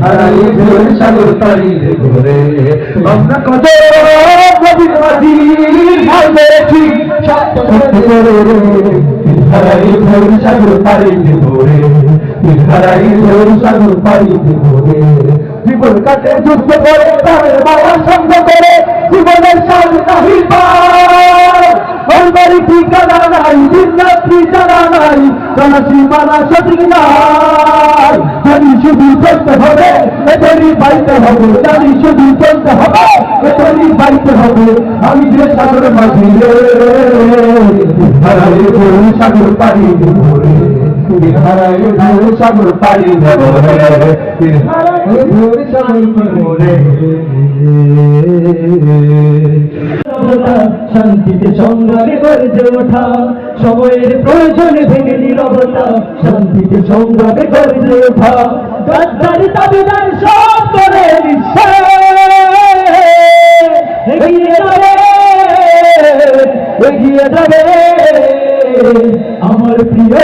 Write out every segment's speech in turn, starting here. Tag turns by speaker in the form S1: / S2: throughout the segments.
S1: হারাই ঢেউ সাগর পাড়ি দেব রে আমরা কত নবীর মাঝি ভাবেছি সত্য করে রে হারাই ঢেউ সাগর পাড়ি দেব রে হারাই ঢেউ সাগর পাড়ি দেব রে জীবন কাটে যুদ্ধ করে প্রাণের বাবার সঙ্গ করে জীবনের সাল নাহি পার বাড়ি ঠিকানা নাই দিনরাত্রি জানা নাই জানা সীমানা সঠিক নাই জানি শুধু চলতে হবে এদেরই বাইতে হবে জানি শুধু চলতে হবে এদেরই বাইতে হবে আমি যে সাগর মাঝি রে হারাই ঢেউ সাগর পাড়ি দেব রে হারাই ঢেউ সাগর পাড়ি দেব রে হারাই ঢেউ সাগর পাড়ি রে শান্তিতে সংগ্রামে গর্জে ওঠা সময়ের প্রয়োজনে ভেঙে নীরবতা শান্তিতে সংগ্রামে গর্জে ওঠা গাদ্দারি দাবিদার সব করে এগিয়ে যাবে আমার প্রিয়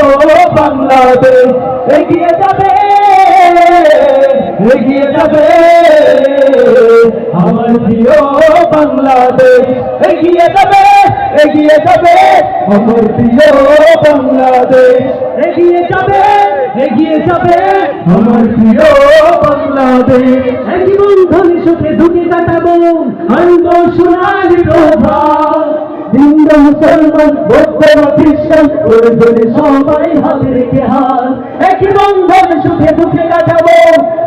S1: বাংলাদেশ এগিয়ে যাবে আমার প্রিয় বাংলাদেশ এগিয়ে যাবে আমার প্রিয় বাংলাদেশ এগিয়ে যাবে আমার প্রিয় বাংলাদেশ একই বন্ধন সুখে দুটি কাটাবো আনন্দ সোনালি প্রভাত হিন্দু মুসলমান বৌদ্ধ খ্রিস্টান প্রয়োজনে সবাই হাতে রেখে হাত একই বন্ধন সুখে দুঃখে কাটাবো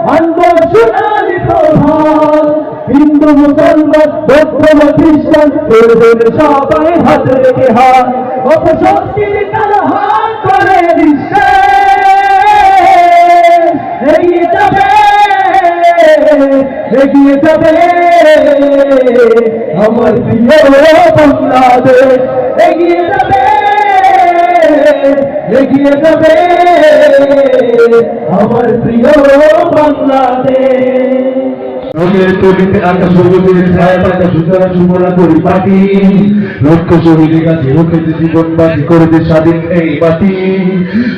S1: আনন্দ সোনালি প্রভাত হিন্দু মুসলমান বৌদ্ধ খ্রিস্টান প্রয়োজনে সবাই হাতে রেখে হাত অপশক্তির কালো হাত করে দিচ্ছে এগিয়ে যাবে আমার প্রিয় বাংলাদেশ এগিয়ে যাবে আমার প্রিয় বাংলাদেশ রঙের তরিতে আকাশ জগতের ছায়া পাতা সুতরাং সুমনা পরিপাটি লক্ষ্য শহীদের কাছে রক্ষিতে জীবন বাজি করেছে স্বাধীন এই বাতি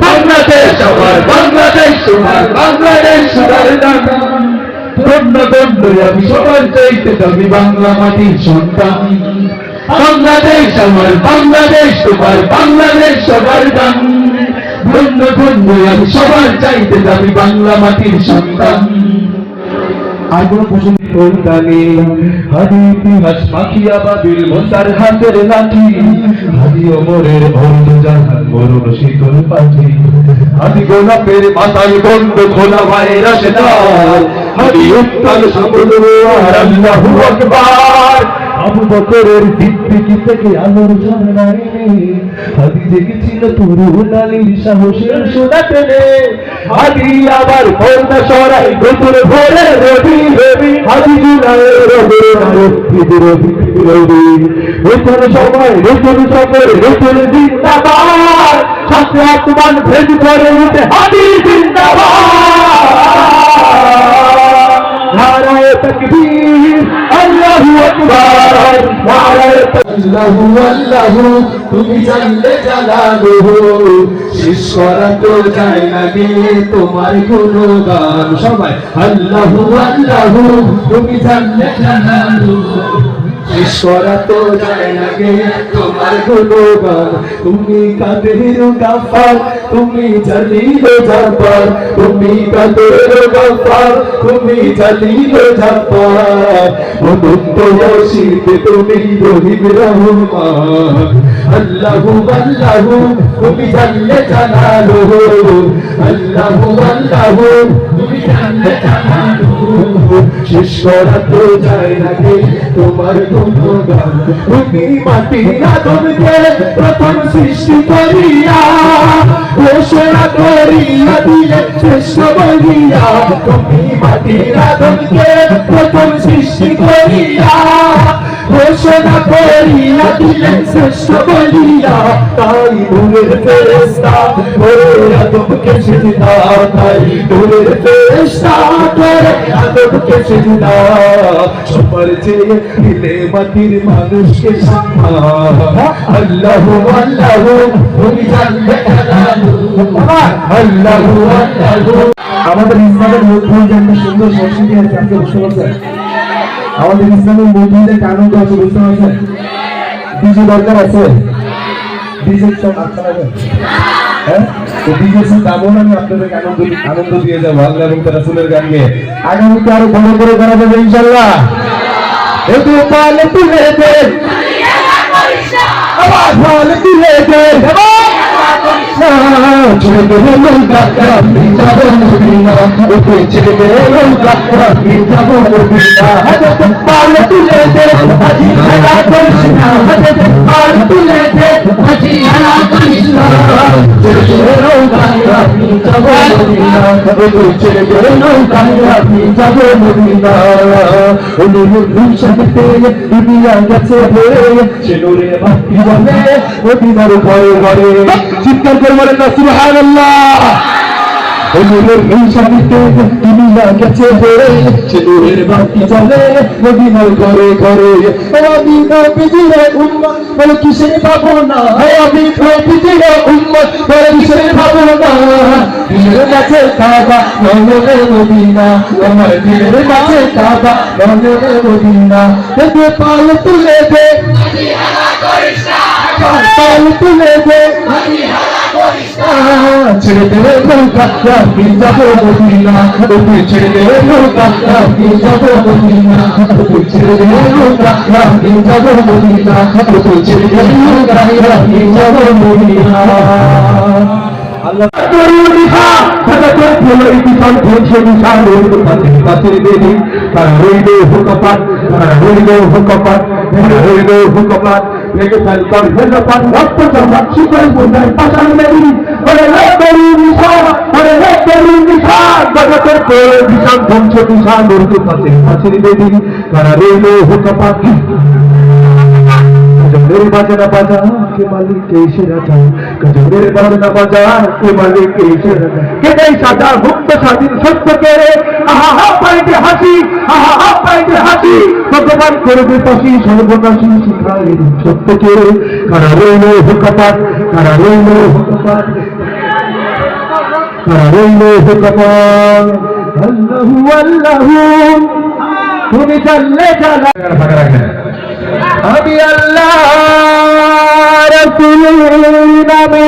S1: বাংলাদেশ আমার বাংলাদেশ তোমার বাংলাদেশ সবার দাদা ধন্য ধন্য আমি সবার চাইতে আমি বাংলা মাটির সন্তান বাংলাদেশ আমার বাংলাদেশ তোমার বাংলাদেশ সবার দান ধন্য ধন্য আমি সবার চাইতে আমি বাংলা মাটির সন্তান আর কোন প্রশ্ন করতানি হাদি ইতিহাস মাখিয়া বাবিল মোসার হাতের লাঠি হাদি ওমরের অর্ধ জাহান মরণ শীতল পাখি হাদি গোলাপের মাথায় বন্ধ খোলা ভাইরাস দাল হাদি উত্তাল সামুদ্র আর আল্লাহু আকবার আবু বকরের সিদ্দিকী থেকে আলোর ঝরনায় হাদি জেগেছিল তরুণ আলীর সাহসের সোনা টেনে হাদি আবার পর্দা সরাই গোপন ভোরে রবি হাদি জুলাইয়ের রবি নতুন সময় নতুন সফর নতুন জিন্দাবাদ সাথে আত্মান ভেদ করে উঠে হাদি জিন্দাবাদ নারায়ে তাকবীর আল্লাহু আকবার নারায়ে আল্লাহু আল্লাহু তুমি জানলে জালালুহু শেষ করা তো যায় না গিয়ে তোমার গুণগান সবাই আল্লাহু আল্লাহু তুমি জানলে জালালুহু শেষ করা তো যায় না গিয়ে তোমার গুণগান তুমি কাদের গাফার তুমি জালিল জাব্বার তুমি কাদের গাফার তুমি জালিল জাব্বার অনন্ত অসীম তুমি রহিম রহমান আল্লাহু আল্লাহু তুমি জানলে জালালুহু আল্লাহু আল্লাহু তুমি জানলে জালালুহু শেষ করা তো যায় না গে তোমার গুণগান তুমি মাটির আদমকে প্রথম সৃষ্টি করিয়া ঘোষণা করিয়া দিলে শ্রেষ্ঠ বলিয়া তুমি মাটির আদমকে প্রথম সৃষ্টি করিয়া ঘোষণা করিয়া দিলে শ্রেষ্ঠ বলিয়া তাই নূরের ফেরেশতা করে আদমকে সিজদা তাই নূরের ফেরেশতা করে আদবকে সেজদা সবার চেয়ে দিলে মাটির মানুষকে সম্মান আল্লাহু আল্লাহু তুমি জানলে আল্লাহু আল্লাহু আমাদের ইসলামের মধ্যে যে একটা সুন্দর সংস্কৃতি আছে আপনি বুঝতে পারছেন আমাদের ইসলামের মধ্যে কানুন আছে বুঝতে পারছেন ডিজে দরকার আছে ডিজে সব আচ্ছা লাগে হ্যাঁ তো ডিজে সব দামও আমি আপনাদেরকে আনন্দ দিয়ে যাবো আল্লাহ এবং তার রাসূলের গান গেয়ে আগামীতে আরো বড় করে করা যাবে ইনশাআল্লাহ একটু পালে তুলে দে আবার পালে তুলে দে ছেড়ে দে নৌকা আমি যাব মদিনা ওকে ছেড়ে দে নৌকা আমি যাব মদিনা পালে তুলে দে আজি খেলা করিস না পালে তুলে দে আজি খেলা করিস না ছেড়ে দে নৌকা আমি যাব মদিনা ওকে ছেড়ে দে নৌকা আমি যাব মদিনা ওনুর নিশাতে দুনিয়া গেছে ভরে সে নূরে ভক্তি বলে মদিনার ঘরে ঘরে চিৎকার করে বলেন না সুবহানাল্লাহ ওনুর নিশাতে দুনিয়া গেছে ভরে সে নূরের ভক্তি চলে মদিনার ঘরে ঘরে আমি নবীজির উম্মত বলে কিসের ভাবনা আমি নবীজির উম্মত বলে কিসের ভাবনা দিলের কাছে কাবা নয়নের মদিনা আমার দিলের কাছে কাবা নয়নের মদিনা দেখে পাল তুলে দে পাল তুলে দে ছেড়ে দে নৌকা আমি যাব মদিনা তুই ছেড়ে দে নৌকা আমি যাব মদিনা তুই ছেড়ে দে নৌকা আমি যাব মদিনা তুই ছেড়ে দে নৌকা আমি যাব মদিনা আল্লাহ করুণা সদা করে ইতিহাস ঘোষে নিশানের পাতে পাতে দেবী তার হইলো হুকপাত তার হইলো হুকপাত তার হইলো হুকপাত লেগে ফেলতাম হেলপাত রক্ত জমা শিকল বোঝায় পাশান মেরি বলে হে করুণা বলে হে করুণা সদা করে বিশাল ধ্বংস নিশানের পাতে পাতে দেবী তার হইলো হুকপাত मेरे बाजना बाजा के मालिक के इशारा था कजो मेरे बाजना बाजा के मालिक के इशारा था के नहीं सादा मुक्त स्वाधीन सत्य के रे आहा हा पाइते हासी आहा हा पाइते हासी भगवान करबे पासी सर्वनाशी शिखाए सत्य के रे कारा रইলো হুকপাত कारा रইলো হুকপাত कारा रইলো হুকপাত আল্লাহু আল্লাহু তুমি চললে চলা ফাঁকা রাখেন আমি আল্লাহ রাসূলের নামে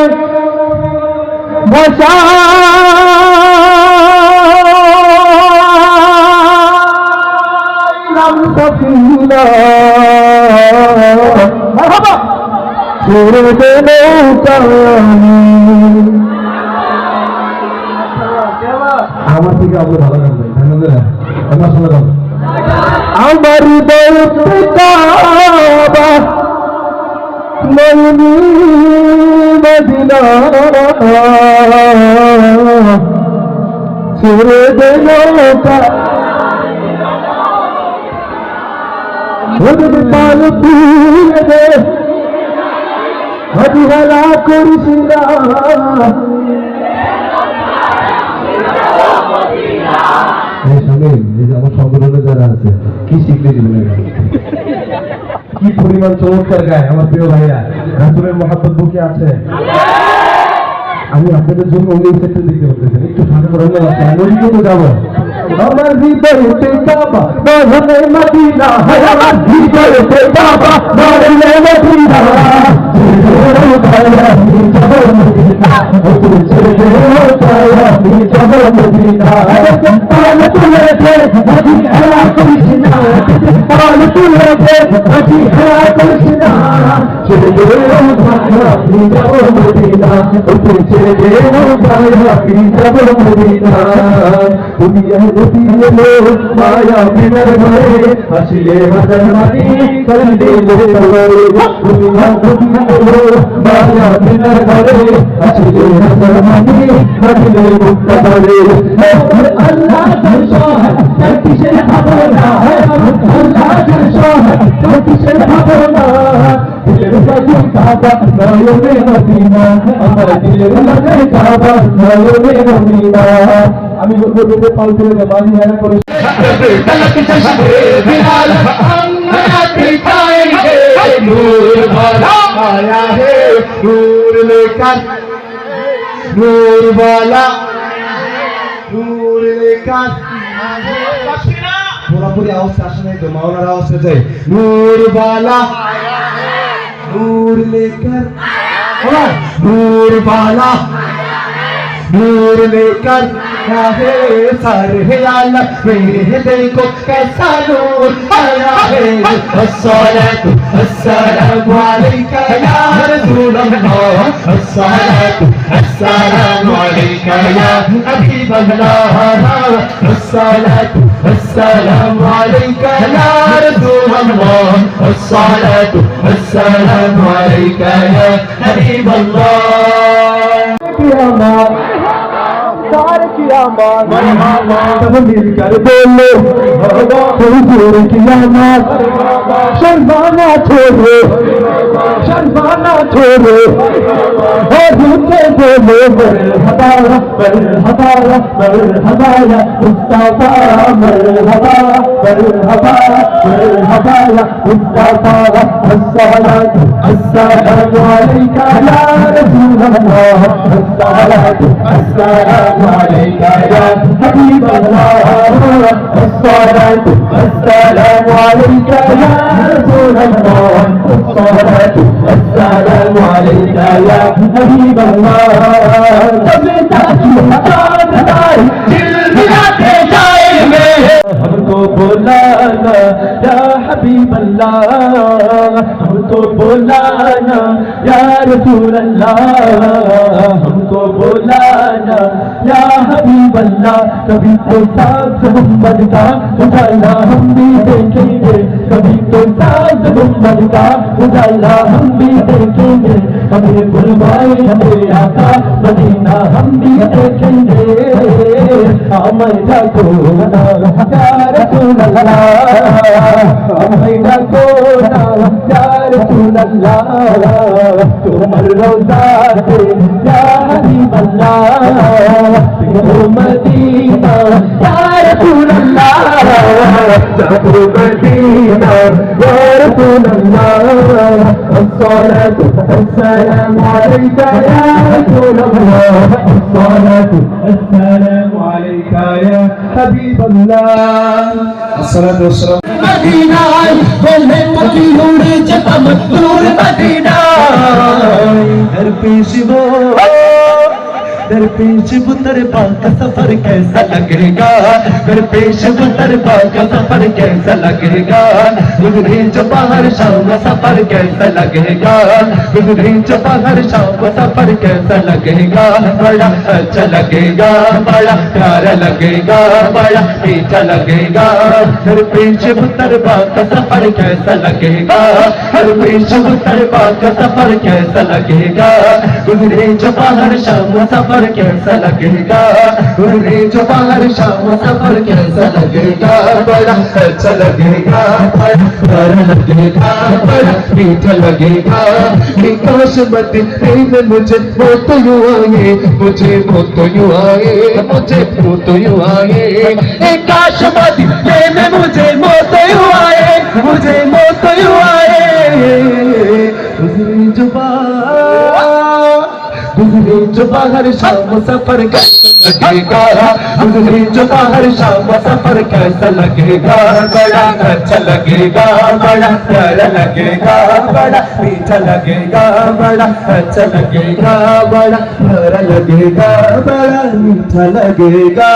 S1: বসাইলাম সফিনা মারহাবা ছেড়ে দে নৌকা আমার থেকে আপনার ভালো লাগবে ধন্যবাদ আমার সঙ্গে আমার দৌড়তে কাবা মইনি মদিনা ছেড়ে দে নৌকা ওদের পাল তুলে দে হদিহারা করিস না আমার সংগঠনে যারা আছে কি শিখতে দিবেন কি পরিমাণ চমৎকার গায় আমার প্রিয় ভাইরা রাসূলের মহব্বত বুকে আছে আমি আপনাদের জন্য ওই সেক্টর দিতে বলতেছেন একটু ফাঁকা করে নদীতে তো যাবো আমার হৃদয়তে কাবা নয়নে মদিনা আমার হৃদয়তে কাবা নয়নে মদিনা মায়া বিনার ঘরে আসলে হাজার মাটি কান্দে মায়া বিনার ঘরে আসলে হাজার মাটি কান্দে মুক্ত করে আল্লাহ কিসের ভাবনা আল্লাহ কিসের ভাবনা দিলের কাছে কাবা নয়নে মদিনা আমার দিলের কাছে কাবা নয়নে মদিনা আমি বলবো পাল তুলে বাড়ি করে तलक चश्मे बिलाल हम दिखाएंगे नूर वाला आया है नूर लेकर नूर वाला नूर लेकर পুরোপুরি আওয়াজ আসে নাই তো মাওলার আওয়াজটা যায় নূর वाला नूर लेकर नूर वाला नूर लेकर है सारे आलम मेरे दिल को कैसा नूर आया है अस्सलातु अस्सलामु अलैका या रसूल अल्लाह अस्सलातु अस्सलामु अलैका या हबीब अल्लाह अस्सलातु अस्सलामु अलैका या रसूल अल्लाह अस्सलातु अस्सलामु अलैका या हबीब अल्लाह सार कियामत सब मिलकर बोलो हुजूर कियामत शर्माना छोड़ो और झूठे बोलो मरहबा मरहबा मरहबा या मुस्तफा मरहबा मरहबा मरहबा या मुस्तफा अस्सलातु अस्सलामु अलैका या रसूल अल्लाह अस्सलातु अस्सलामु अलैका या हबीब अल्लाह अस्सलातु अस्सलामु अलैका या रसूल अल्लाह अस्सलातु अस्सलामु अलैका या हबीब अल्लाह तबता की हताई दिल मिलाते जाएंगे हमको बुलाना या हबीब अल्लाह हमको बुलाना या रसूल अल्लाह हमको बुलाना या हबीब अल्लाह कभी तो साथ मोहम्मद का उजाला हम भी देखेंगे कभी तो साथ मोहम्मद का उजाला हम भी देखेंगे हमें बुलवाए हमें आका मदीना हम भी देखेंगे हमें जाको ना या रसूल अल्लाह हमें जाको ना या रसूल अल्लाह तुमर रोज़ा से या हबीब अल्लाह मदीना या रसूल अल्लाह जाको मदीना या रसूल अल्लाह अस्सलातु अस्सलामु अलैका या रसूल अल्लाह अस्सलातु अस्सलामु अलैका या हबीब अल्लाह अस्सलातु वस्सलाम मदीना बोले मकी उड़े जब मकबूल मदीना दरपेश बुतरबा का सफर कैसा लगेगा दरपेश बुतरबा का सफर कैसा लगेगा गुजरे जो बाहर शाम सफर कैसा लगेगा गुजरे जो बाहर शाम सफर कैसा लगेगा बड़ा अच्छा लगेगा बड़ा प्यारा लगेगा बड़ा मीठा लगेगा दरपेश बुतरबा का सफर कैसा लगेगा दरपेश बुतरबा का सफर कैसा लगेगा गुजरे जो बाहर शाम सफर कैसा लगेगा गुजरे जो बाहर शाम सफर कैसा लगेगा बड़ा अच्छा लगेगा बड़ा प्यारा लगेगा बड़ा मीठा लगेगा काश मदीने में मुझे मौत यूं आए मुझे मौत यूं आए मुझे मौत यूं आए काश मदीने में मुझे मौत यूं आए मुझे मौत यूं आए गुजरे जो बाहर शाम सफर कैसा लगेगा गुजरे जो बाहर शाम सफर कैसा लगेगा बड़ा अच्छा लगेगा बड़ा प्यारा लगेगा बड़ा मीठा लगेगा बड़ा अच्छा लगेगा बड़ा प्यारा लगेगा बड़ा मीठा लगेगा।